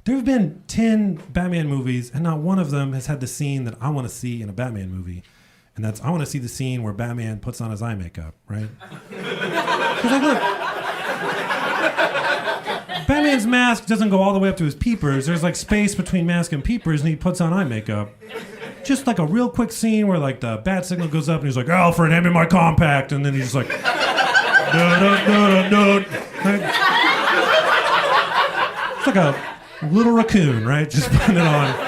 There have been 10 Batman movies, and not one of them has had the scene that I want to see in a Batman movie. And that's, I want to see the scene where Batman puts on his eye makeup, right? Because like, look, Batman's mask doesn't go all the way up to his peepers. There's like space between mask and peepers, and he puts on eye makeup. Just like a real quick scene where like the bat signal goes up, and he's like, Alfred, hand me my compact. And then he's just like, no. It's like a little raccoon, right? Just putting it on.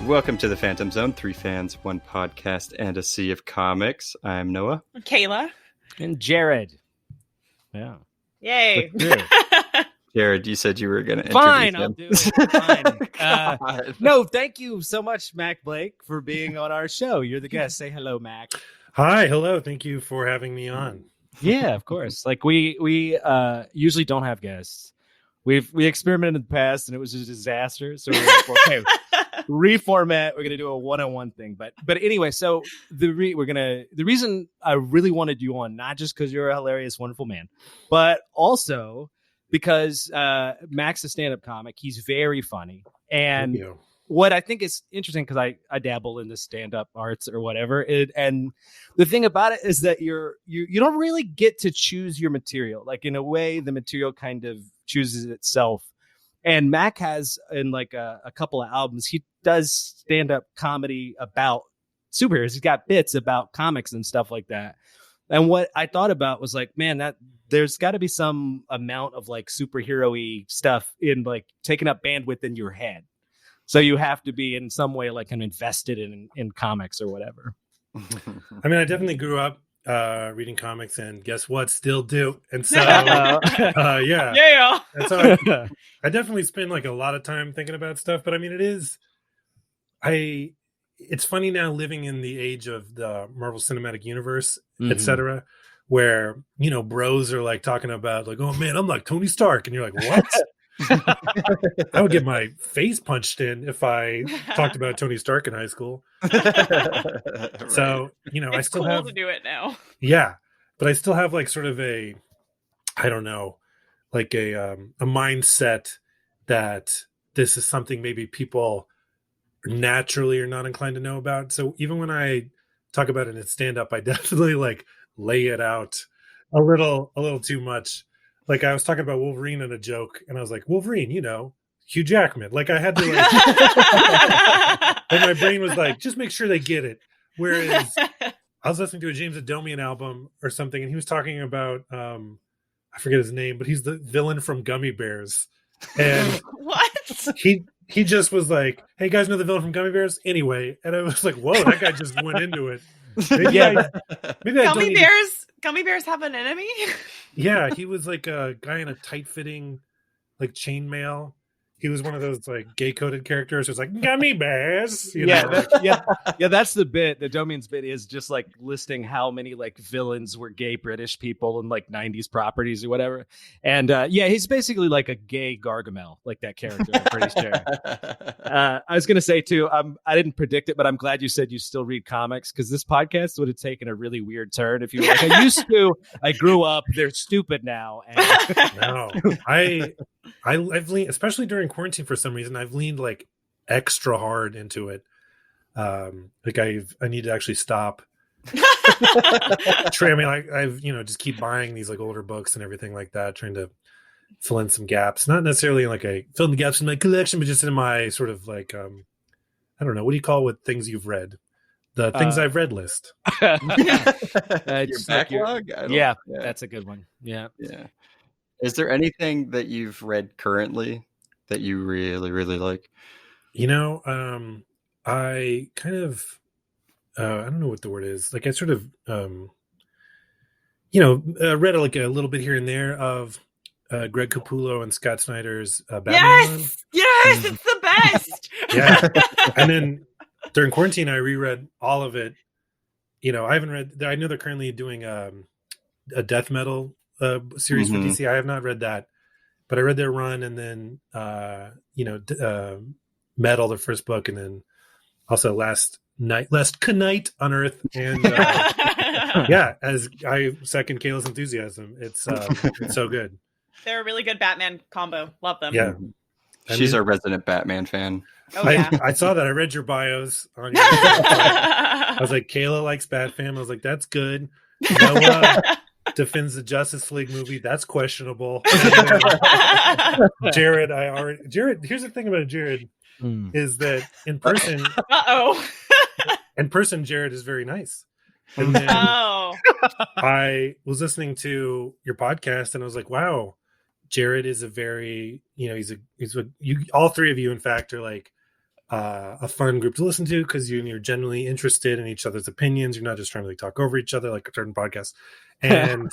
Welcome to the Phantom Zone. 3 fans, 1 podcast, and a sea of comics. I'm Noah. Kayla. And Jared. Yeah. Yay. Jared, you said you were going to Fine, introduce him. I'll do it. Fine. No, thank you so much, Mac Blake, for being on our show. You're the guest. Say hello, Mac. Hi, hello. Thank you for having me on. Yeah, of course. Like we usually don't have guests. We experimented in the past and it was a disaster. So we're like, okay, reformat. We're gonna do a one-on-one thing. But anyway, so the reason I really wanted you on, not just because you're a hilarious, wonderful man, but also because Mac's a stand-up comic. He's very funny. And what I think is interesting, because I dabble in the stand-up arts or whatever, and the thing about it is that you don't really get to choose your material. Like, in a way, the material kind of chooses itself. And Mac has, in like a couple of albums, he does stand-up comedy about superheroes. He's got bits about comics and stuff like that. And what I thought about was like, man, that there's got to be some amount of like superhero-y stuff in like taking up bandwidth in your head. So you have to be in some way like invested in comics or whatever. I mean, I definitely grew up reading comics, and guess what? Still do. And so, yeah. And so I definitely spend like a lot of time thinking about stuff. But I mean, it's funny now living in the age of the Marvel Cinematic Universe, etc., where, bros are like talking about like, oh man, I'm like Tony Stark. And you're like, what? I would get my face punched in if I talked about Tony Stark in high school. Right. So, it's I still cool have to do it now. Yeah, but I still have like sort of a mindset that this is something maybe people naturally are not inclined to know about. So even when I talk about it in stand up, I definitely like lay it out a little too much. Like, I was talking about Wolverine in a joke, and I was like, Wolverine, Hugh Jackman. Like, I had to, like, and my brain was like, just make sure they get it. Whereas I was listening to a James Adomian album or something, and he was talking about, I forget his name, but he's the villain from Gummy Bears. And what? He just was like, hey, guys know the villain from Gummy Bears? Anyway. And I was like, whoa, that guy just went into it. Maybe Gummy bears have an enemy? Yeah, he was like a guy in a tight-fitting like chainmail. He was one of those like gay-coded characters. It was like gummy bears. That's the bit. The Domian's bit is just like listing how many like villains were gay British people in like 90s properties or whatever. And he's basically like a gay Gargamel, like that character. I'm pretty sure. I was gonna say too. I didn't predict it, but I'm glad you said you still read comics, because this podcast would have taken a really weird turn if you were like, I used to. I grew up. They're stupid now. And no, I've leaned, especially during quarantine, for some reason I've leaned like extra hard into it. Like I need to actually stop. I mean, I've just keep buying these like older books and everything like that, trying to fill in some gaps. Not necessarily like I fill in the gaps in my collection, but just in my sort of like I don't know, what do you call what things you've read? The things I've read list. Your backlog? Yeah, that's a good one. Yeah. Is there anything that you've read currently that you really, really like? I kind of, I don't know what the word is. Like I sort of, read like a little bit here and there of Greg Capullo and Scott Snyder's Batman. Yes, it's the best. Yeah. And then during quarantine, I reread all of it. I haven't read, I know they're currently doing a death metal series for Mhm. DC. I have not read that, but I read their run, and then Metal, the first book, and then also Last Knight on Earth, and yeah, as I second Kayla's enthusiasm. It's so good. They're a really good Batman combo. Love them. Yeah. She's our resident Batman fan. Oh yeah. I saw that. I read your bios on your I was like, Kayla likes Batman. I was like, that's good. Noah defends the Justice League movie. That's questionable. Jared, here's the thing about Jared is that in person, Jared is very nice. And then I was listening to your podcast, and I was like, wow, Jared is a very, all three of you, in fact, are like a fun group to listen to because you're genuinely interested in each other's opinions. You're not just trying to talk over each other like certain podcasts. And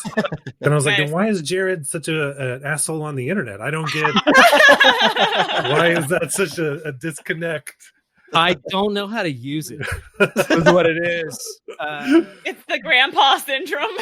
then I was like, then why is Jared such an asshole on the internet? I don't get why is that such a disconnect? I don't know how to use it. Is what it is. It's the grandpa syndrome.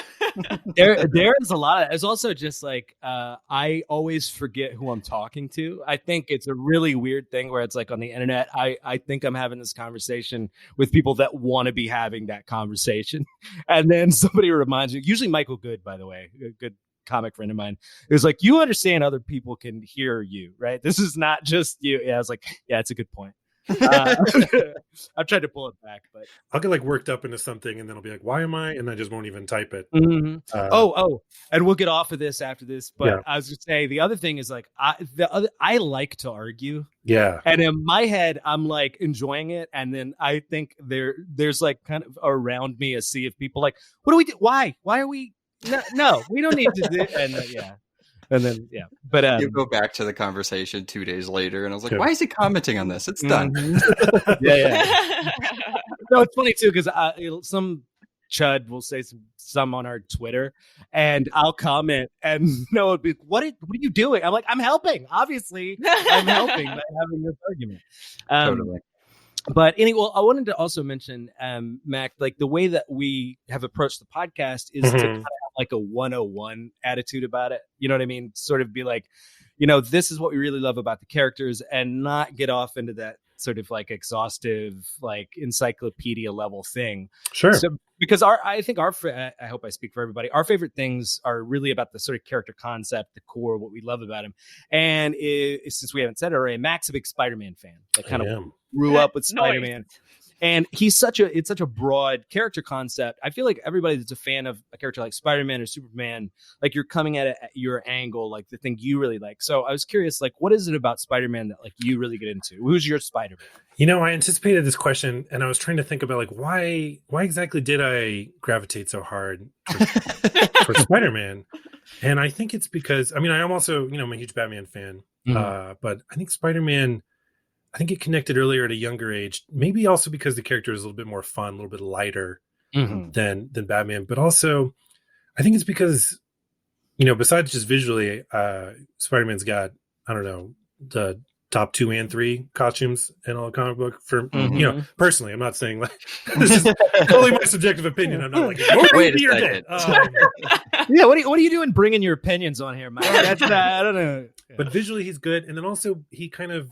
There is a lot of. It's also just like I always forget who I'm talking to. I think it's a really weird thing where it's like on the internet. I think I'm having this conversation with people that want to be having that conversation, and then somebody reminds you. Usually Michael Good, by the way, a good comic friend of mine. It was like, you understand other people can hear you, right? This is not just you. Yeah, I was like, yeah, it's a good point. I've tried to pull it back, but I'll get like worked up into something, and then I'll be like, "Why am I?" And I just won't even type it. Mm-hmm. And we'll get off of this after this. But yeah. I was gonna say the other thing is like I like to argue. Yeah, and in my head, I'm like enjoying it, and then I think there's like kind of around me a sea of people like, "What do we do? Why are we? No, we don't need to do." And yeah. And then, yeah, but you go back to the conversation 2 days later, and I was like, "Why is he commenting on this? It's done." Yeah. No, it's funny too because some chud will say some on our Twitter, and I'll comment, and Noah would be, "What are you doing?" I'm like, "I'm helping. Obviously, I'm helping by having this argument." Totally. But anyway, I wanted to also mention, Mac, like the way that we have approached the podcast is to kind of have like a 101 attitude about it. You know what I mean? Sort of be like, this is what we really love about the characters, and not get off into that sort of like exhaustive, like encyclopedia level thing. Sure. So, because I hope I speak for everybody. Our favorite things are really about the sort of character concept, the core, what we love about him. And since we haven't said it already, Mac's a big Spider-Man fan. That kind of grew up with Spider-Man. And it's such a broad character concept. I feel like everybody that's a fan of a character like Spider-Man or Superman, like you're coming at it at your angle, like the thing you really like. So I was curious, like, what is it about Spider-Man that like you really get into? Who's your Spider-Man? I anticipated this question, and I was trying to think about like why exactly did I gravitate so hard for Spider-Man? And I think it's because I am also I'm a huge Batman fan, but I think Spider-Man. I think it connected earlier at a younger age, maybe also because the character is a little bit more fun, a little bit lighter than Batman. But also, I think it's because, besides just visually, Spider-Man's got, I don't know, the top 2 and 3 costumes in all comic book for, personally. I'm not saying like, this is totally my subjective opinion. I'm not like, wait a second. Yeah, what are you doing bringing your opinions on here, Mike? That's I don't know. Yeah. But visually, he's good. And then also, he kind of,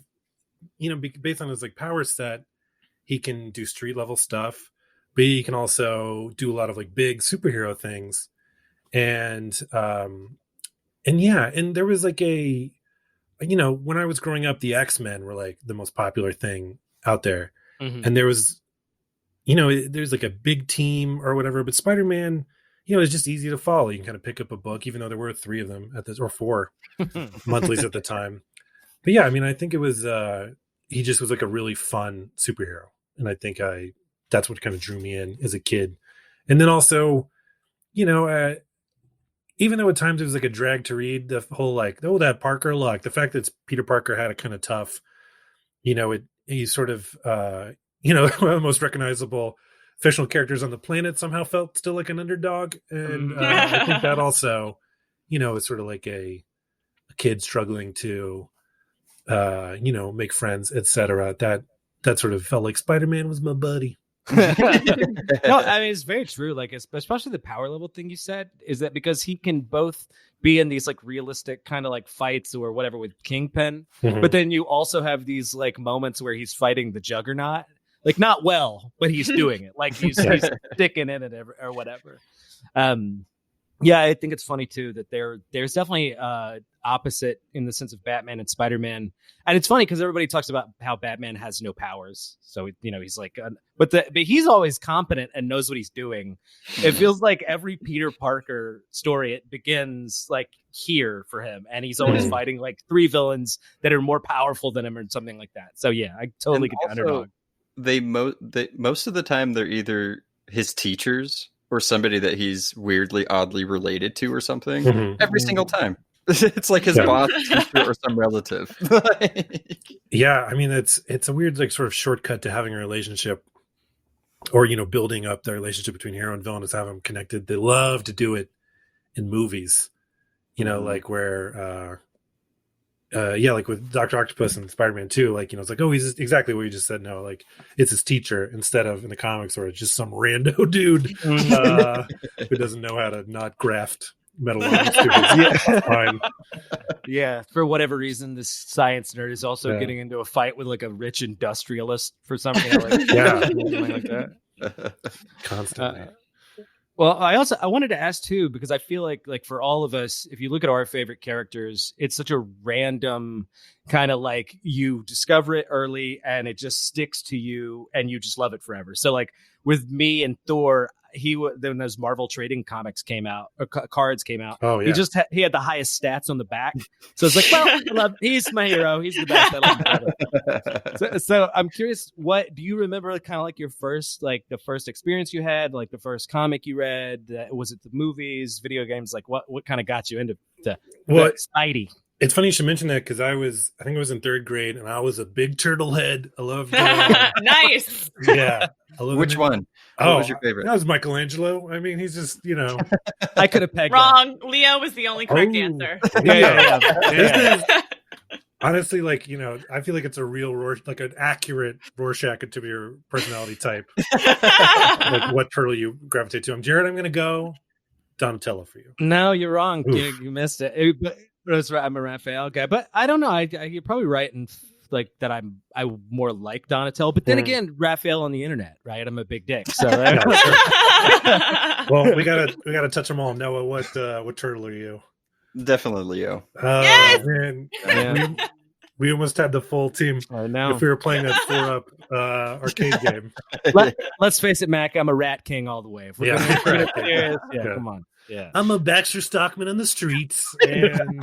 based on his like power set, he can do street level stuff, but he can also do a lot of like big superhero things. And there was like when I was growing up, the X-Men were like the most popular thing out there. And there was, there's like a big team or whatever, but Spider-Man, it's just easy to follow. You can kind of pick up a book, even though there were 3 of them or 4 monthlies at the time. But yeah, I think it was he just was like a really fun superhero, and I think that's what kind of drew me in as a kid. And then also, even though at times it was like a drag to read, the whole like that Parker luck, the fact that Peter Parker had it kind of tough, he's sort of one of the most recognizable fictional characters on the planet somehow felt still like an underdog, and I think that also, is sort of like a kid struggling to make friends, etc. That sort of felt like Spider-Man was my buddy. No, I mean, it's very true. Like, especially the power level thing you said is that because he can both be in these like realistic kind of like fights or whatever with Kingpin, but then you also have these like moments where he's fighting the Juggernaut, like not well, but he's doing it. Like he's sticking in it or whatever. Yeah, I think it's funny too that there's definitely opposite in the sense of Batman and Spider-Man, and it's funny because everybody talks about how Batman has no powers, so he's like, but he's always competent and knows what he's doing. It feels like every Peter Parker story it begins like here for him, and he's always fighting like 3 villains that are more powerful than him or something like that. So yeah, I totally get the underdog. They most of the time they're either his teachers or somebody that he's weirdly, oddly related to or something. Every single time. It's like his boss, teacher, or some relative. Yeah, I mean, it's a weird like sort of shortcut to having a relationship or, building up the relationship between hero and villain is have them connected. They love to do it in movies, like where, like with Dr. Octopus and Spider-Man 2, like, it's like, oh, he's exactly what you just said. No, like it's his teacher instead of in the comics or just some rando dude who doesn't know how to not graft metal arms to Yeah, for whatever reason, this science nerd is also getting into a fight with like a rich industrialist for something like that. Constantly. Well, I wanted to ask too, because I feel like for all of us, if you look at our favorite characters, it's such a random kind of like you discover it early and it just sticks to you and you just love it forever. So like with me and Thor, when those Marvel trading comics came out or cards came out, he just he had the highest stats on the back. So it's like, well, he's my hero. He's the best. I love him. So I'm curious, what do you remember? Kind of like your first, like the first experience you had, like the first comic you read? Was it the movies, video games? Like what kind of got you into the Spidey? It's funny you should mention that because I think I was in 3rd grade and I was a big turtle head. I loved nice. Yeah. Which one? What was your favorite? That was Michelangelo. I mean, he's just, I could have pegged wrong. That. Leo was the only correct answer. Yeah. Honestly, like, I feel like it's a real like an accurate Rorschach to your personality type. Like what turtle you gravitate to. I'm Jared. I'm going to go Donatello for you. No, you're wrong. You missed it. I'm a Raphael guy, but I don't know. You're probably right in like that. I more like Donatello, but then again, Raphael on the internet, right? I'm a big dick, so. Well, we gotta touch them all. Noah, what turtle are you? Definitely Leo. Yes! Man. We almost had the full team. I know. If we were playing that 4-up arcade game. Let's face it, Mac. I'm a Rat King all the way. Come on. Yeah, I'm a Baxter Stockman on the streets and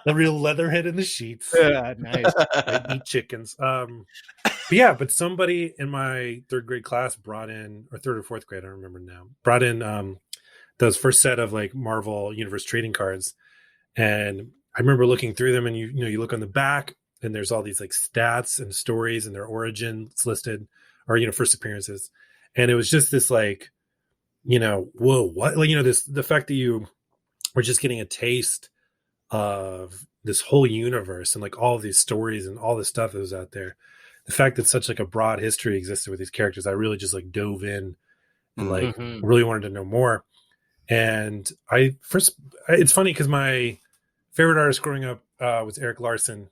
the real leatherhead in the sheets. Yeah, nice. I eat chickens. But somebody in my 3rd grade class brought in, or 3rd or 4th grade, I don't remember now, brought in those first set of like Marvel Universe trading cards. And I remember looking through them and you look on the back and there's all these like stats and stories and their origins listed or, first appearances. And it was just this like, whoa, what? Like, the fact that you were just getting a taste of this whole universe and like all of these stories and all the stuff that was out there. The fact that such like a broad history existed with these characters, I really just like dove in and like really wanted to know more. And it's funny because my favorite artist growing up was Eric Larson.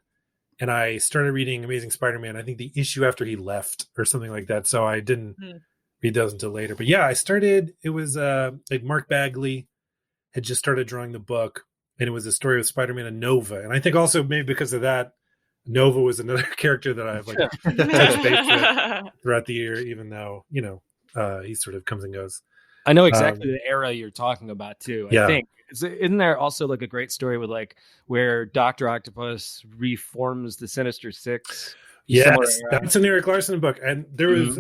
And I started reading Amazing Spider-Man, I think the issue after he left or something like that. So I didn't read those until later. But yeah, it was like Mark Bagley had just started drawing the book, and it was a story of Spider-Man and Nova. And I think also maybe because of that, Nova was another character that I've like touched base with throughout the year, even though, he sort of comes and goes. I know exactly the era you're talking about too. I think isn't there also like a great story with like where Dr. Octopus reforms the Sinister Six? Yes, that's an Eric Larson book, and there was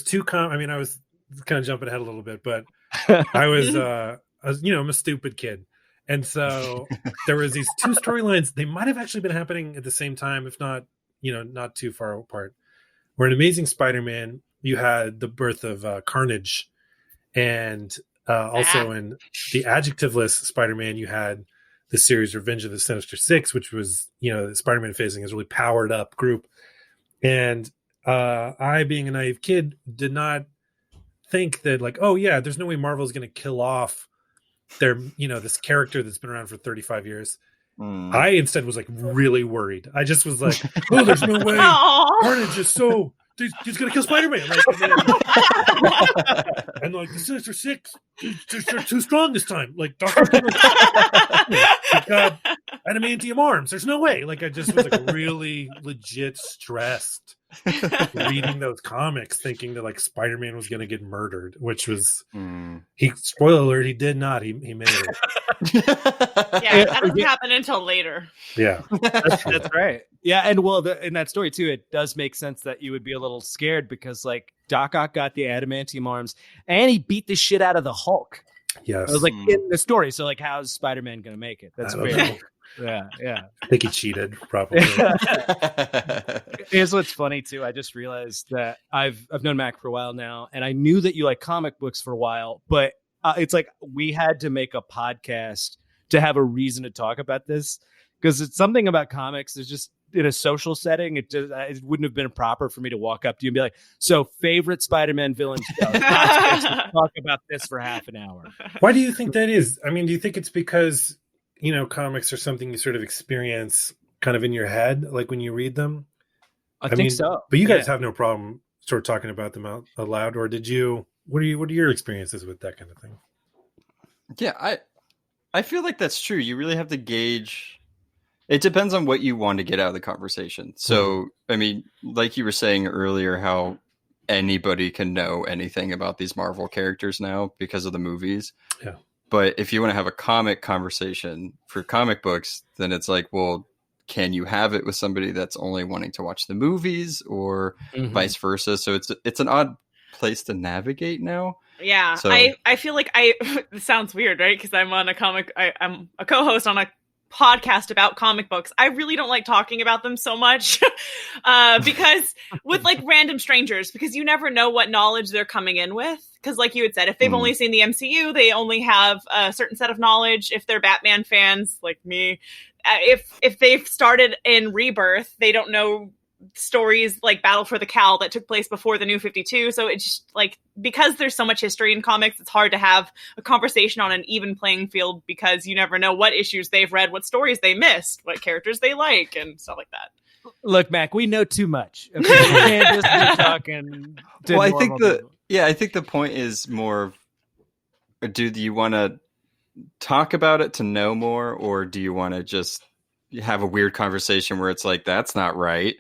two. I mean, I was kind of jumping ahead a little bit, but I was I'm a stupid kid, and so there was these two storylines. They might have actually been happening at the same time, if not, not too far apart. Where in Amazing Spider-Man, you had the birth of Carnage, and also in the adjectiveless Spider-Man, you had the series Revenge of the Sinister Six, which was, Spider-Man facing his really powered up group. And I, being a naive kid, did not think that like, oh yeah, there's no way Marvel's going to kill off their, this character that's been around for 35 years. I instead was like really worried. I just was like, oh, there's no way Carnage is so he's gonna kill Spider-Man. Like, and like the Sinister Six, they're too strong this time. Like Doctor got adamantium arms. There's no way. Like I just was like really legit stressed reading those comics, thinking that like Spider-Man was gonna get murdered, which was spoiler alert, he did not. He made it. Yeah, that doesn't happen until later. Yeah, that's right. Yeah, and well, in that story too, it does make sense that you would be a little scared because like Doc Ock got the adamantium arms and he beat the shit out of the Hulk. Yes, it was like in the story. So like, how's Spider-Man gonna make it? That's fair. Yeah. I think he cheated, probably. Here's what's funny too. I just realized that I've known Mac for a while now, and I knew that you like comic books for a while, but it's like we had to make a podcast to have a reason to talk about this because it's something about comics. There's just in a social setting, it wouldn't have been proper for me to walk up to you and be like, "So, favorite Spider-Man villain show? Talk about this for half an hour." Why do you think that is? I mean, do you think it's because comics are something you sort of experience kind of in your head, like when you read them? I think so. But you guys have no problem sort of talking about them out loud, or did you? What are your experiences with that kind of thing? Yeah, I feel like that's true. You really have to gauge. It depends on what you want to get out of the conversation. So, I mean, like you were saying earlier, how anybody can know anything about these Marvel characters now because of the movies. Yeah. But if you want to have a comic conversation for comic books, then it's like, well, can you have it with somebody that's only wanting to watch the movies or vice versa? So it's an odd place to navigate now. Yeah. So, I feel like it sounds weird, right? Because I'm on I'm a co-host on a podcast about comic books. I really don't like talking about them so much because with like random strangers, because you never know what knowledge they're coming in with. Because like you had said, if they've only seen the MCU, they only have a certain set of knowledge. If they're Batman fans like me, if they've started in Rebirth, they don't know stories like Battle for the Cowl that took place before the New 52. So it's just like, because there's so much history in comics, it's hard to have a conversation on an even playing field because you never know what issues they've read, what stories they missed, what characters they like, and stuff like that. Look, Mac, we know too much. Okay? We can't just be talking. Well, I think the point is more, do you want to talk about it to know more, or do you want to just have a weird conversation where it's like, that's not right.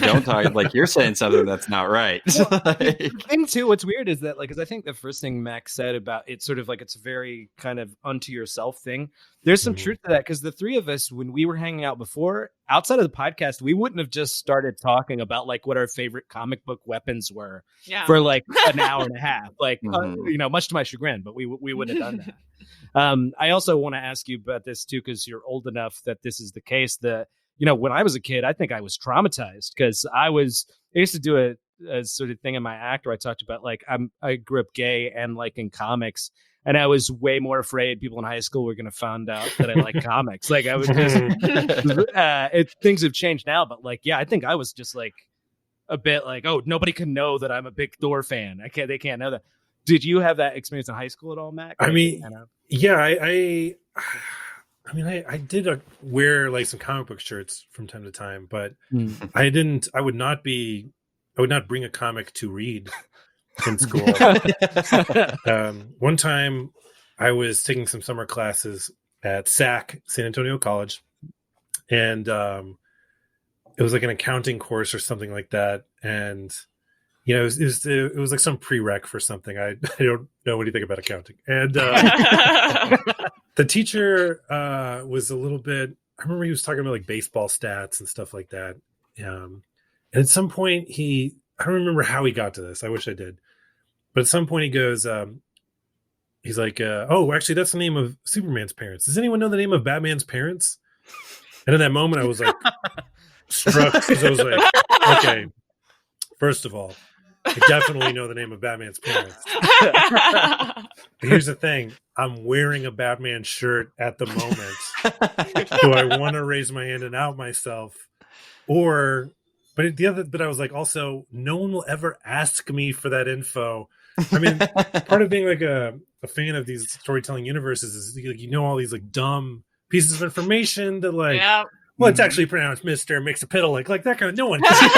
Don't talk like you're saying something that's not right. The thing too, what's weird is that, like, because I think the first thing Max said about it's sort of like it's a very kind of unto yourself thing. There's some truth to that, because the three of us, when we were hanging out before, outside of the podcast, we wouldn't have just started talking about like what our favorite comic book weapons were for like an hour and a half, like much to my chagrin, but we wouldn't have done that. I also want to ask you about this too, because you're old enough that this is the case. That when I was a kid, I think I was traumatized because I used to do a sort of thing in my act where I talked about like I grew up gay and like in comics, and I was way more afraid people in high school were going to find out that I like comics. Like I was just things have changed now, but like I think I was just like a bit like, oh, nobody can know that I'm a big Thor fan. They can't know that. Did you have that experience in high school at all, Mac? I mean, yeah, I did wear like some comic book shirts from time to time, but I would not bring a comic to read in school. One time I was taking some summer classes at SAC, San Antonio College, and it was like an accounting course or something like that. And it was like some prereq for something. I don't know anything about accounting. And the teacher was a little bit, I remember he was talking about like baseball stats and stuff like that. And at some point I don't remember how he got to this. I wish I did. But at some point he goes, he's like, oh, actually that's the name of Superman's parents. Does anyone know the name of Batman's parents? And in that moment I was like struck, because I was like, okay, first of all, I definitely know the name of Batman's parents. But here's the thing. I'm wearing a Batman shirt at the moment. Do I want to raise my hand and out myself? Or but I was like, also, no one will ever ask me for that info. I mean, part of being like a fan of these storytelling universes is like, all these like dumb pieces of information that like, well, it's actually pronounced Mr. Mix-a-Piddle, like that kind of, no one can.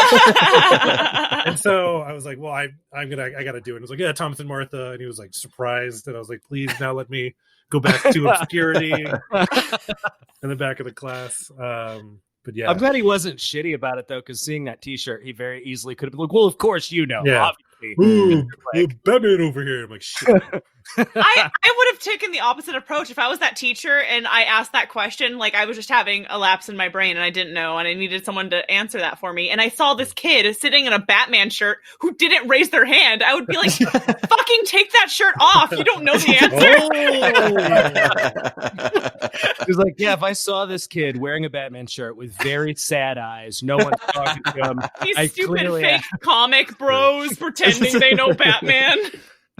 And so I was like, well, I got to do it. I was like, yeah, Thomas and Martha. And he was like surprised. And I was like, please now let me go back to obscurity in the back of the class. But yeah, I'm glad he wasn't shitty about it though, because seeing that T-shirt, he very easily could have been like, "Well, of course you know, obviously." Ooh, Batman over here. I'm like, shit. I would have taken the opposite approach if I was that teacher and I asked that question. Like I was just having a lapse in my brain and I didn't know, and I needed someone to answer that for me. And I saw this kid sitting in a Batman shirt who didn't raise their hand. I would be like, "Fucking take that shirt off! You don't know the answer." He's like, yeah, if I saw this kid wearing a Batman shirt with very sad eyes, no one's talking to him. These stupid fake comic bros pretending they know Batman.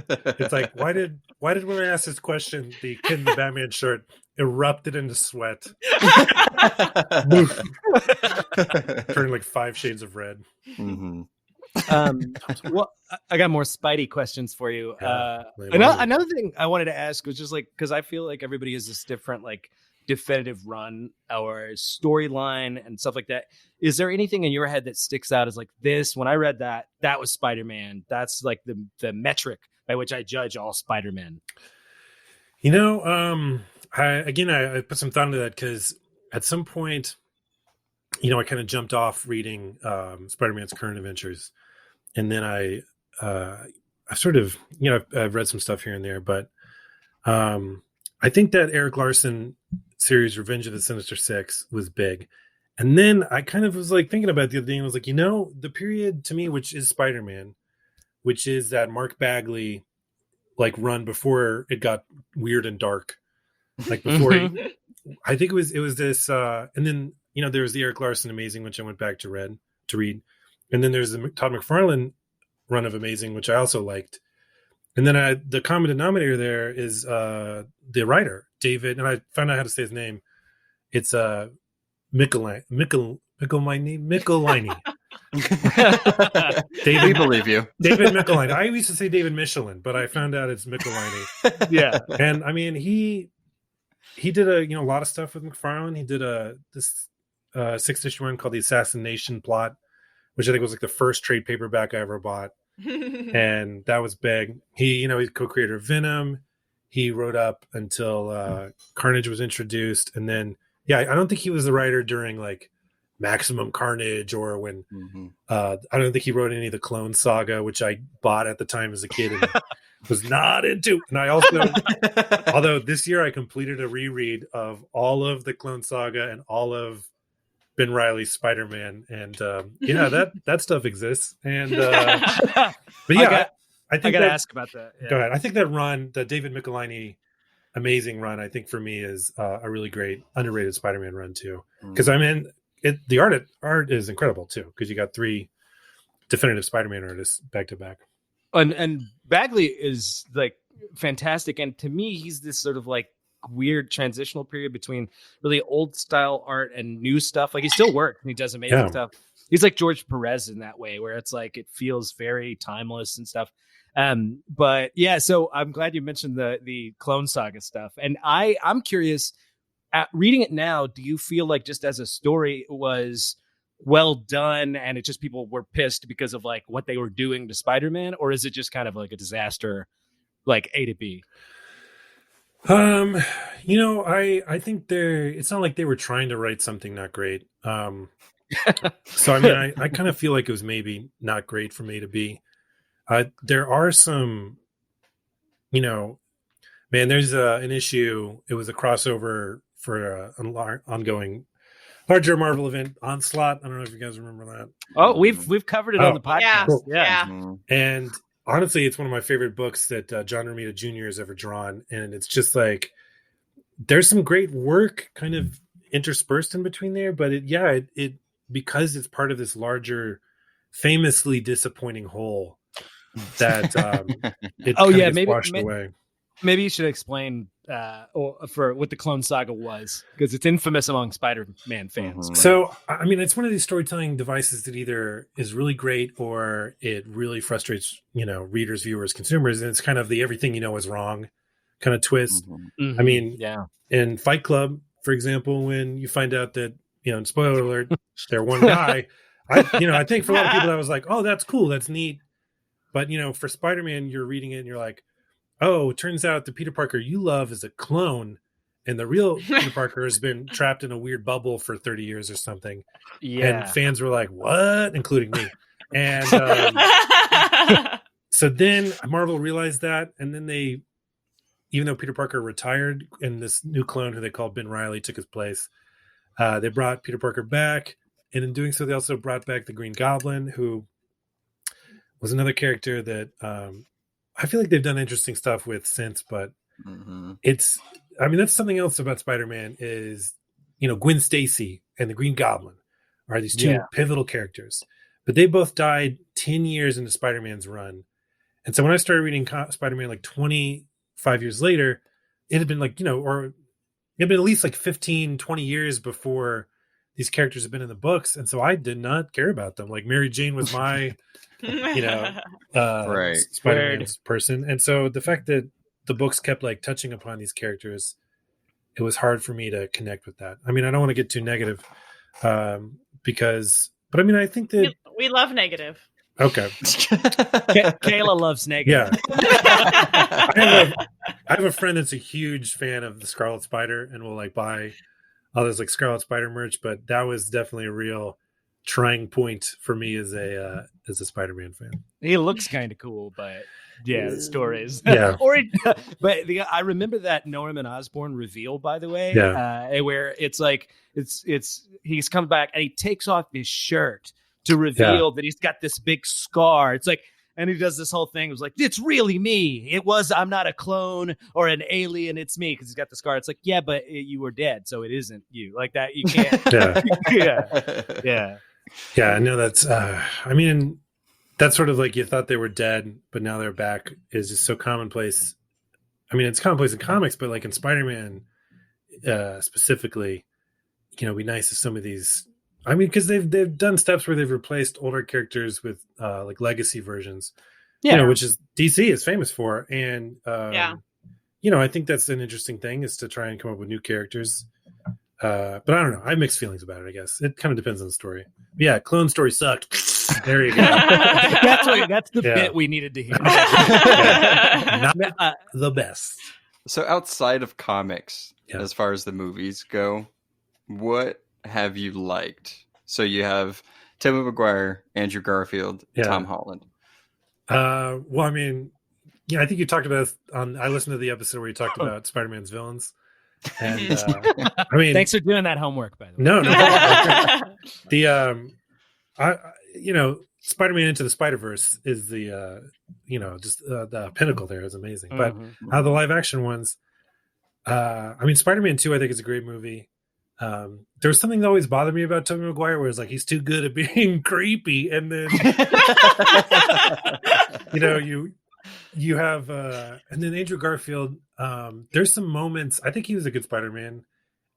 It's like, why did when I asked this question, the kid in the Batman shirt erupted into sweat, turning like 5 shades of red. Mm-hmm. Well, I got more Spidey questions for you. Another thing I wanted to ask was just like, because I feel like everybody has this different like definitive run or storyline and stuff like that. Is there anything in your head that sticks out as like this? When I read that was Spider-Man. That's like the metric by which I judge all Spider-Man. I put some thought into that because at some point, I kind of jumped off reading Spider-Man's current adventures, and then I sort of, I've read some stuff here and there, but I think that Eric Larson series, Revenge of the Sinister Six, was big. And then I kind of was like thinking about it the other day, and I was like, the period to me, which is Spider-Man, which is that Mark Bagley like run before it got weird and dark, like before I think it was this, and then there was the Eric Larson Amazing, which I went back to read, and then there's the Todd McFarlane run of Amazing, which I also liked, and then the common denominator there is the writer David, and I found out how to say his name. It's Michelini. David, we believe you. David Michelini. I used to say David Michelin, but I found out it's Michelini. Yeah. And I mean, he did a lot of stuff with McFarlane. He did this 6-issue one called The Assassination Plot, which I think was like the first trade paperback I ever bought. And that was big. He's co-creator of Venom. He wrote up until Carnage was introduced. And then, I don't think he was the writer during like Maximum Carnage or when I don't think he wrote any of the Clone Saga, which I bought at the time as a kid and was not into. And I also, although this year I completed a reread of all of the Clone Saga and all of Ben Reilly's Spider-Man, and that stuff exists. And but yeah, I think I gotta ask about that. Yeah. Go ahead. I think that run, the David Michelini Amazing run, I think for me is a really great underrated Spider-Man run too. Because the art is incredible too, because you got 3 definitive Spider-Man artists back to back. And Bagley is like fantastic, and to me, he's this sort of like weird transitional period between really old style art and new stuff. Like he still works and he does amazing stuff. He's like George Perez in that way, where it's like it feels very timeless and stuff. But yeah, so I'm glad you mentioned the Clone Saga stuff, and I'm curious. Reading it now, do you feel like just as a story it was well done and it just people were pissed because of like what they were doing to Spider-Man, or is it just kind of like a disaster, like A to B? I think it's not like they were trying to write something not great. So I mean, I kind of feel like it was maybe not great from A to B. There are some, there's an issue. It was a crossover for an ongoing larger Marvel event, Onslaught. I don't know if you guys remember that. Oh, we've covered it on the podcast. Yeah. Cool. Yeah. Mm-hmm. And honestly, it's one of my favorite books that John Romita Jr. has ever drawn. And it's just like, there's some great work kind of interspersed in between there, but it because it's part of this larger, famously disappointing whole that it gets washed away. Maybe you should explain for what the Clone Saga was, because it's infamous among Spider-Man fans. So, I mean, it's one of these storytelling devices that either is really great or it really frustrates, readers, viewers, consumers. And it's kind of the everything you know is wrong kind of twist. I mean, in Fight Club, for example, when you find out that, spoiler alert, they're one guy, I think for a lot of people that was like, oh, that's cool, that's neat. But, for Spider-Man, you're reading it and you're like, oh, it turns out the Peter Parker you love is a clone, and the real Peter Parker has been trapped in a weird bubble for 30 years or something. Yeah. And fans were like, what? Including me. And so then Marvel realized that, and then they, even though Peter Parker retired and this new clone who they called Ben Reilly took his place, they brought Peter Parker back. And in doing so, they also brought back the Green Goblin, who was another character that I feel like they've done interesting stuff with since, but that's something else about Spider-Man is, Gwen Stacy and the Green Goblin are these two pivotal characters, but they both died 10 years into Spider-Man's run. And so when I started reading Spider-Man like 25 years later, it had been like, or it had been at least like 15, 20 years before these characters have been in the books. And so I did not care about them. Like Mary Jane was my, Spider-Man's person. And so the fact that the books kept like touching upon these characters, it was hard for me to connect with that. I mean, I don't want to get too negative I think that we love negative. Okay. Kayla loves negative. Yeah. I have a friend that's a huge fan of the Scarlet Spider and will like buy all this like Scarlet Spider merch, but that was definitely a real trying point for me as a Spider-Man fan. He looks kind of cool, but the story is I remember that Norman Osborn reveal, by the way, where it's like he's come back and he takes off his shirt to reveal that he's got this big scar. It's like, and he does this whole thing. It was like, it's really me. I'm not a clone or an alien. It's me, because he's got the scar. It's like, yeah, but you were dead, so it isn't you. Like that, you can't. Yeah, I know that's. That's sort of like you thought they were dead, but now they're back is just so commonplace. I mean, it's commonplace in comics, but like in Spider-Man specifically, it'd be nice if some of these. I mean, because they've done steps where they've replaced older characters with like legacy versions, which is DC is famous for, and I think that's an interesting thing is to try and come up with new characters. But I don't know. I have mixed feelings about it. I guess it kind of depends on the story. But yeah, Clone Story sucked. There you go. That's the bit we needed to hear. Not the best. So outside of comics, as far as the movies go, what have you liked? So you have Tobey Maguire, Andrew Garfield, Tom Holland. I think you talked about I listened to the episode where you talked about Spider-Man's villains. And thanks for doing that homework, by the way. No. Spider-Man Into the Spider-Verse is the the pinnacle there is amazing. But out of the live action ones, Spider-Man 2 I think is a great movie. There was something that always bothered me about Tobey Maguire where it's like he's too good at being creepy, and then you have and then Andrew Garfield, there's some moments I think he was a good Spider-Man,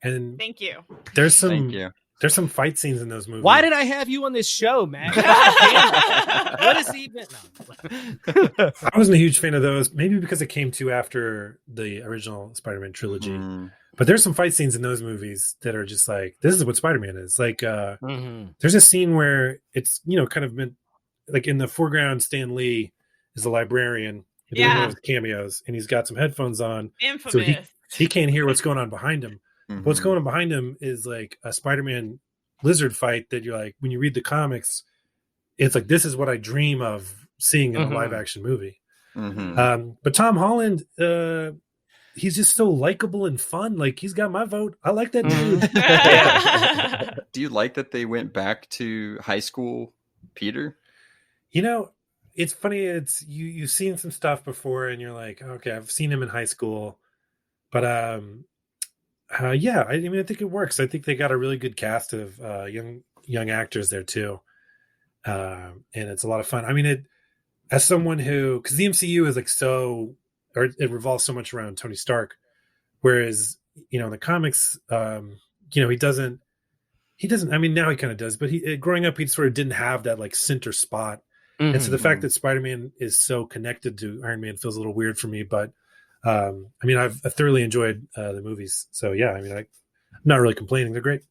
and thank you. There's some fight scenes in those movies. Why did I have you on this show, man? What is even? No. I wasn't a huge fan of those, maybe because it came to after the original Spider-Man trilogy. But there's some fight scenes in those movies that are just like, this is what Spider-Man is. Like, there's a scene where it's, kind of meant, like in the foreground, Stan Lee is a librarian doing one of his cameos, and he's got some headphones on. Infamous. So he can't hear what's going on behind him. What's going on behind him is like a Spider-Man lizard fight that you're like, when you read the comics, it's like, this is what I dream of seeing in a live action movie. But Tom Holland, he's just so likable and fun. Like, he's got my vote. I like that dude. Do you like that they went back to high school Peter? It's funny. It's you've seen some stuff before and you're like, okay, I've seen him in high school, but I think it works. I think they got a really good cast of young actors there too. And it's a lot of fun. I mean, as someone who, because the MCU is like so or it revolves so much around Tony Stark, whereas in the comics, he doesn't. I mean, now he kind of does, but growing up, he sort of didn't have that like center spot. Mm-hmm. And so the fact that Spider-Man is so connected to Iron Man feels a little weird for me. But I mean, I thoroughly enjoyed the movies. So yeah, I mean, I'm not really complaining. They're great.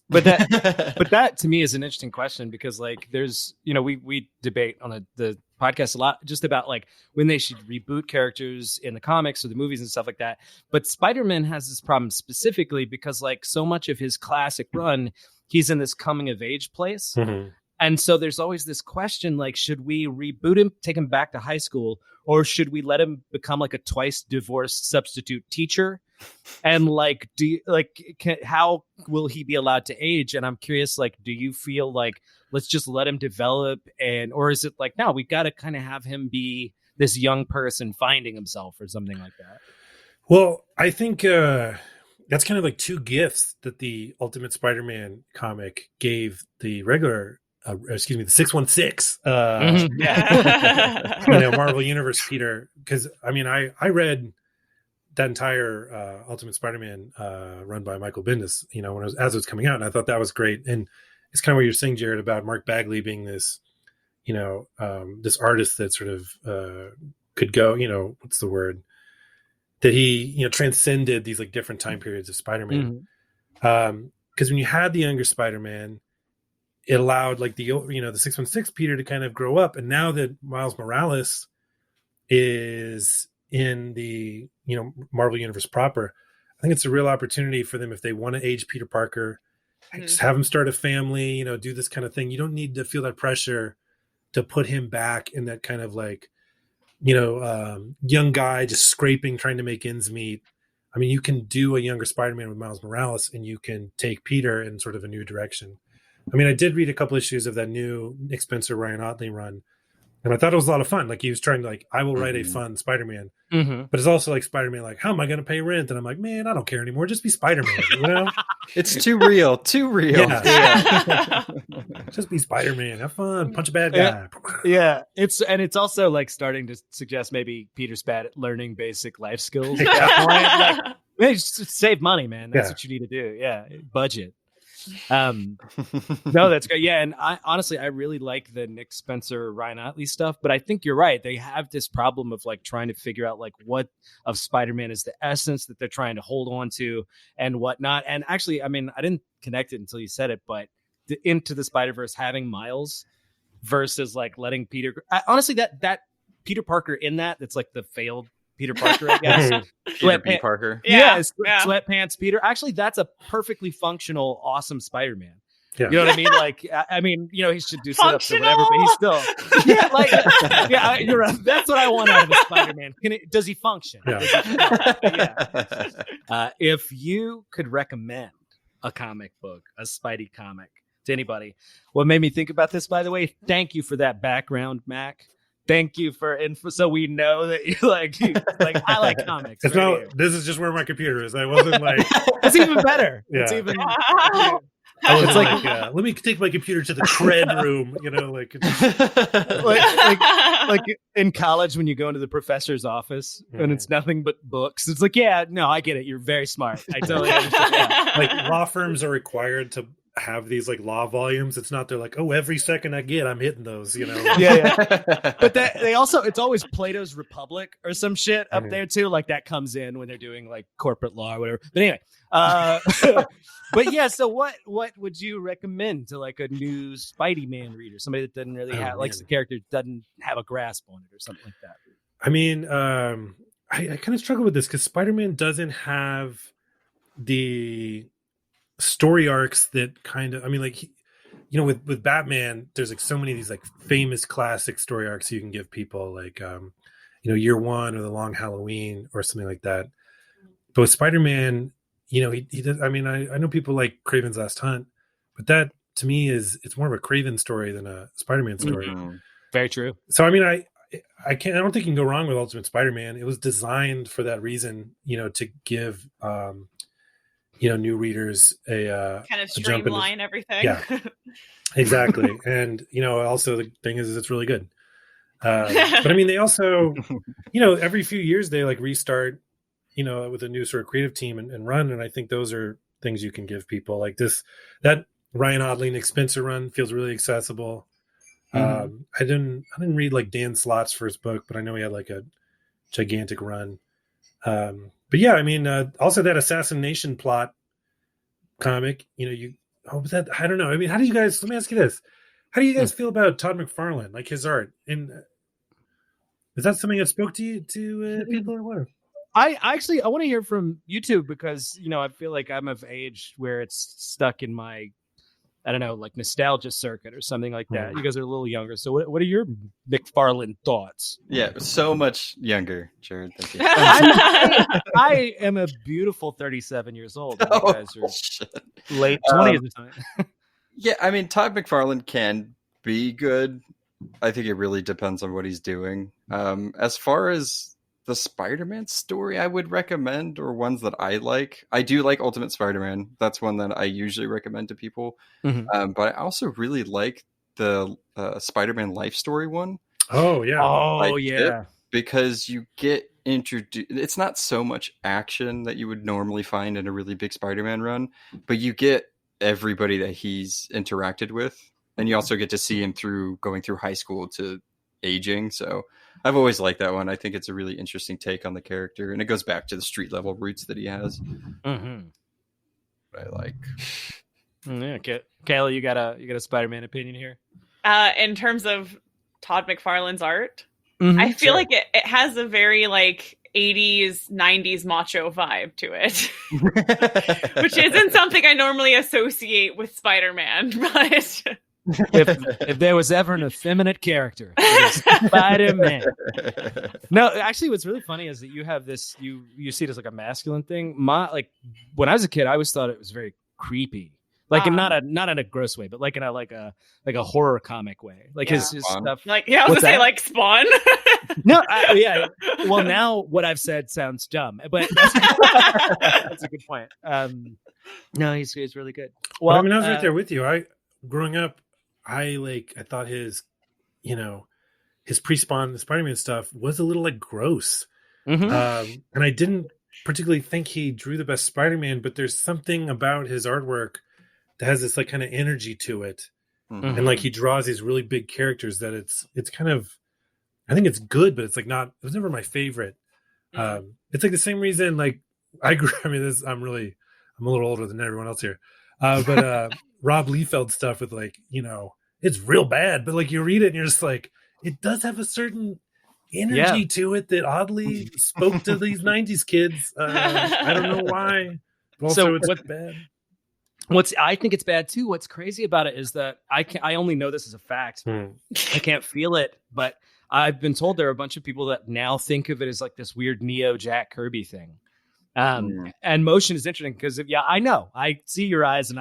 But that to me is an interesting question, because like there's, we debate on the podcast a lot just about like when they should reboot characters in the comics or the movies and stuff like that. But Spider-Man has this problem specifically because like so much of his classic run, he's in this coming of age place. Mm-hmm. And so there's always this question, like, should we reboot him, take him back to high school, or should we let him become like a twice divorced substitute teacher? And like, how will he be allowed to age? And I'm curious, like, do you feel like let's just let him develop, or is it like, no, we got to kind of have him be this young person finding himself or something like that? Well, I think that's kind of like two gifts that the Ultimate Spider-Man comic gave the regular. The 616 Marvel Universe Peter, because I mean I read that entire Ultimate Spider-Man run by Michael Bendis as it was coming out, and I thought that was great. And it's kind of what you're saying, Jared, about Mark Bagley being this this artist that sort of could go, what's the word, that he transcended these like different time periods of Spider-Man. Because when you had the younger Spider-Man, it allowed like the 616 Peter to kind of grow up. And now that Miles Morales is in the, Marvel Universe proper, I think it's a real opportunity for them if they want to age Peter Parker, just have him start a family, do this kind of thing. You don't need to feel that pressure to put him back in that kind of like, young guy just scraping, trying to make ends meet. I mean, you can do a younger Spider-Man with Miles Morales, and you can take Peter in sort of a new direction. I mean, I did read a couple issues of that new Nick Spencer, Ryan Ottley run, and I thought it was a lot of fun. Like, he was trying to like, I will write a fun Spider-Man, but it's also like Spider-Man, like, how am I going to pay rent? And I'm like, man, I don't care anymore. Just be Spider-Man, It's too real. Yeah. Just be Spider-Man. Have fun. Punch a bad guy. Yeah. It's also like starting to suggest maybe Peter's bad at learning basic life skills at that point. Like, man, just save money, man. That's what you need to do. Yeah. Budget. No, that's great. Yeah, and I honestly really like the Nick Spencer, Ryan Ottley stuff, but I think you're right. They have this problem of like trying to figure out like what of Spider-Man is the essence that they're trying to hold on to and whatnot. And actually, I mean, I didn't connect it until you said it, but Into the Spider-Verse having Miles versus like letting Peter, honestly, that Peter Parker in that's like the failed Peter Parker, I guess. Parker. Sweatpants Peter. Actually, that's a perfectly functional, awesome Spider-Man. Yeah. You know what I mean? Like, I mean, he should do sit-ups or whatever, but he's still, you're right. That's what I want out of a Spider-Man. Does he function? Yeah. If you could recommend a comic book, a Spidey comic to anybody, what made me think about this, by the way, thank you for that background, Mac. Thank you for info, so we know that you like I like comics. It's not. This is just where my computer is. I wasn't like. It's even better. Yeah. It's even. I was like, let me take my computer to the cred room. Like in college when you go into the professor's office and it's nothing but books. It's like, yeah, no, I get it. You're very smart. I totally understand. Yeah. Like, law firms are required to have these like law volumes. It's not, they're like, oh, every second I get, I'm hitting those, Yeah. But they also, it's always Plato's Republic or some shit up there too. Like, that comes in when they're doing like corporate law or whatever. But anyway, but yeah, so what would you recommend to like a new Spidey Man reader, somebody that doesn't really likes the character, doesn't have a grasp on it or something like that? I mean, I kind of struggle with this because Spider-Man doesn't have the story arcs that kind of, I mean, like, with Batman, there's like so many of these like famous classic story arcs you can give people, like Year One or The Long Halloween or something like that. But with Spider-Man, he does. I mean, I know people like Kraven's Last Hunt, but that to me it's more of a Kraven story than a Spider-Man story. Mm-hmm. Very true. So I mean, I don't think you can go wrong with Ultimate Spider-Man. It was designed for that reason, to give new readers a kind of streamline everything. Yeah, exactly. And also the thing is it's really good. But I mean, they also, every few years they like restart, with a new sort of creative team and run. And I think those are things you can give people like that Ryan Odling, Nick Spencer run feels really accessible. I didn't read like Dan Slott's first book, but I know he had like a gigantic run. But yeah, I mean, also that Assassination Plot comic, I don't know. I mean, how do you guys, let me ask you this. How do you guys feel about Todd McFarlane, like his art? And is that something that spoke to you, to people or what? I want to hear from you two because, I feel like I'm of age where it's stuck in my, I don't know, like nostalgia circuit or something like that. You guys are a little younger. So what are your McFarlane thoughts? Yeah, so much younger, Jared. Thank you. I am a beautiful 37 years old. And you guys are late 20s or something. Yeah, I mean, Todd McFarlane can be good. I think it really depends on what he's doing. As far as the Spider-Man story I would recommend, or ones that I like, I do like Ultimate Spider-Man. That's one that I usually recommend to people. But I also really like the Spider-Man Life Story one. Oh, yeah. Oh, yeah. Because you get introduced. It's not so much action that you would normally find in a really big Spider-Man run, but you get everybody that he's interacted with. And you also get to see him going through high school to aging. So I've always liked that one. I think it's a really interesting take on the character, and it goes back to the street level roots that he has. I like. Yeah, Kayla, you got a Spider-Man opinion here? In terms of Todd McFarlane's art, I feel like it has a very like 80s, 90s macho vibe to it, which isn't something I normally associate with Spider-Man, but. if there was ever an effeminate character, Spider-Man. No, actually, what's really funny is that you have this. You see it as like a masculine thing. When I was a kid, I always thought it was very creepy, like not in a gross way, but like in a horror comic way. Like his stuff. Like I was gonna say like Spawn. No, yeah. Well, now what I've said sounds dumb, but that's a good point. No, he's really good. Well, I mean, I was right there with you. Growing up, I thought his pre-spawn Spider-Man stuff was a little like gross. And I didn't particularly think he drew the best Spider-Man, but there's something about his artwork that has this like kind of energy to it. And like he draws these really big characters that it's kind of, I think it's good, but it's like it was never my favorite. It's like the same reason like I'm a little older than everyone else here. But Rob Liefeld stuff with like, it's real bad, but like you read it and you're just like, it does have a certain energy to it that oddly spoke to these 90s kids. I don't know why. But also it's bad. I think it's bad too. What's crazy about it is that I only know this as a fact. I can't feel it, but I've been told there are a bunch of people that now think of it as like this weird Neo Jack Kirby thing. And motion is interesting because I know I see your eyes and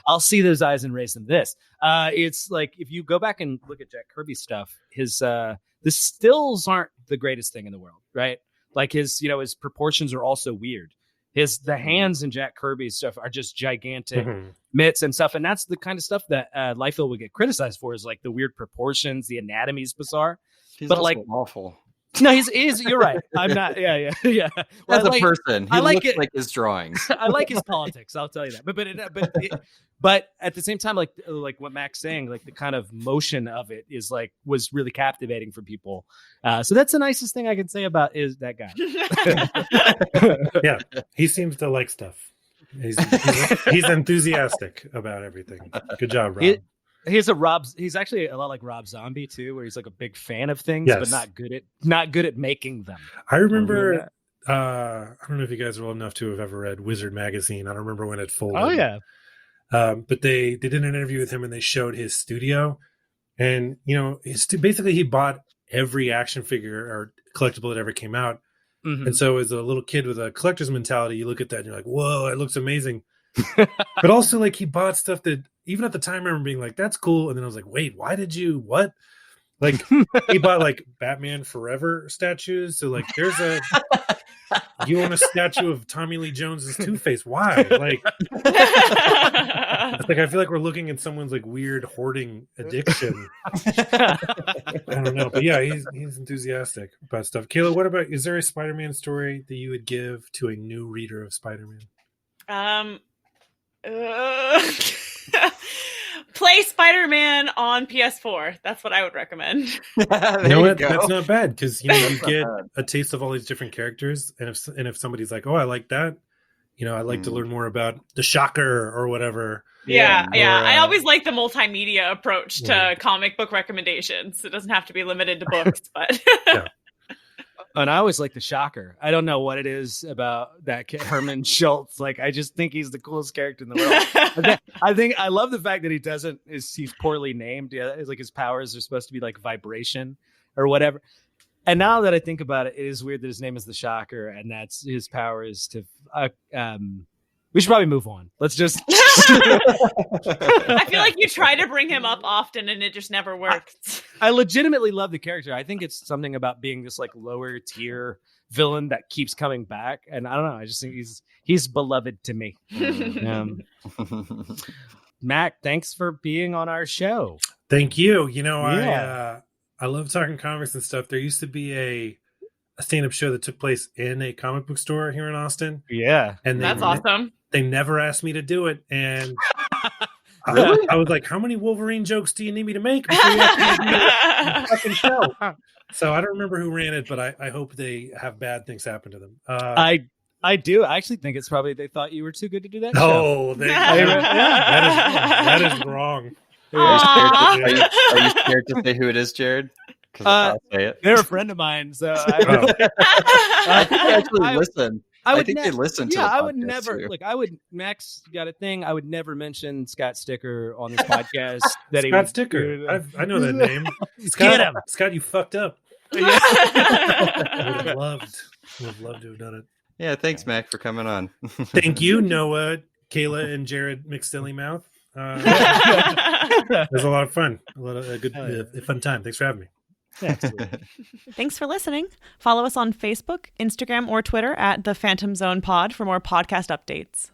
I'll see those eyes and raise them. It's like if you go back and look at Jack Kirby's stuff, the stills aren't the greatest thing in the world, right? Like his proportions are also weird. The hands in Jack Kirby's stuff are just gigantic mitts and stuff, and that's the kind of stuff that Liefeld would get criticized for, is like the weird proportions, the anatomy's bizarre. He's but also like awful. No, he's. You're right. I'm not. Yeah. As a person, he looks like his drawings. I like his politics. I'll tell you that. But at the same time, like what Mac's saying, like the kind of motion of it was really captivating for people. So that's the nicest thing I can say about is that guy. Yeah, he seems to like stuff. He's enthusiastic about everything. Good job, Rob. He's actually a lot like Rob Zombie too, where he's like a big fan of things, but not good at making them. I remember. I don't know if you guys are old enough to have ever read Wizard magazine. I don't remember when it folded. Oh yeah. But they did an interview with him and they showed his studio, and basically he bought every action figure or collectible that ever came out. And so as a little kid with a collector's mentality, you look at that and you're like, whoa, it looks amazing. But also like he bought stuff that even at the time I remember being like, that's cool. And then I was like, wait, why did you what? Like he bought like Batman Forever statues. So like you own a statue of Tommy Lee Jones's Two-Face. Why? Like that's Like I feel like we're looking at someone's like weird hoarding addiction. I don't know, but yeah, he's enthusiastic about stuff. Kayla, what about? Is there a Spider-Man story that you would give to a new reader of Spider-Man? Play Spider-Man on PS4. That's what I would recommend. You know what? That's not bad because you get a taste of all these different characters, and if somebody's like, "Oh, I like that," I'd like to learn more about the Shocker or whatever. Yeah. I always like the multimedia approach to comic book recommendations. It doesn't have to be limited to books, but. Yeah. And I always like the Shocker. I don't know what it is about that Herman Schultz. Like, I just think he's the coolest character in the world. I love the fact that he's poorly named. Yeah, it's like his powers are supposed to be like vibration or whatever. And now that I think about it, it is weird that his name is the Shocker, and that's his power is to. We should probably move on. Let's just. I feel like you try to bring him up often, and it just never works. I legitimately love the character. I think it's something about being this like lower tier villain that keeps coming back, and I don't know. I just think he's beloved to me. Mac, thanks for being on our show. Thank you. I love talking comics and stuff. There used to be a stand-up show that took place in a comic book store here in Austin. Yeah. And that's awesome. They never asked me to do it. And I was like, how many Wolverine jokes do you need me to make before you have to do a fucking show? So I don't remember who ran it, but I hope they have bad things happen to them. I do. I actually think it's probably they thought you were too good to do that show. That is wrong. Are you scared to say who it is, Jared? I'll say it. They're a friend of mine, so I think they actually listen. I think they listen to. Yeah, the I would never. too. Look, Max got a thing. I would never mention Scott Sticker on this podcast. Scott Sticker. I know that name. Get him, Scott. You fucked up. I would have loved to have done it. Yeah, thanks, Mac, for coming on. Thank you, Noah, Kayla, and Jared McStillymouth. It was a lot of fun. A good fun time. Thanks for having me. Thanks for listening. Follow us on Facebook, Instagram, or Twitter at The Phantom Zone Pod for more podcast updates.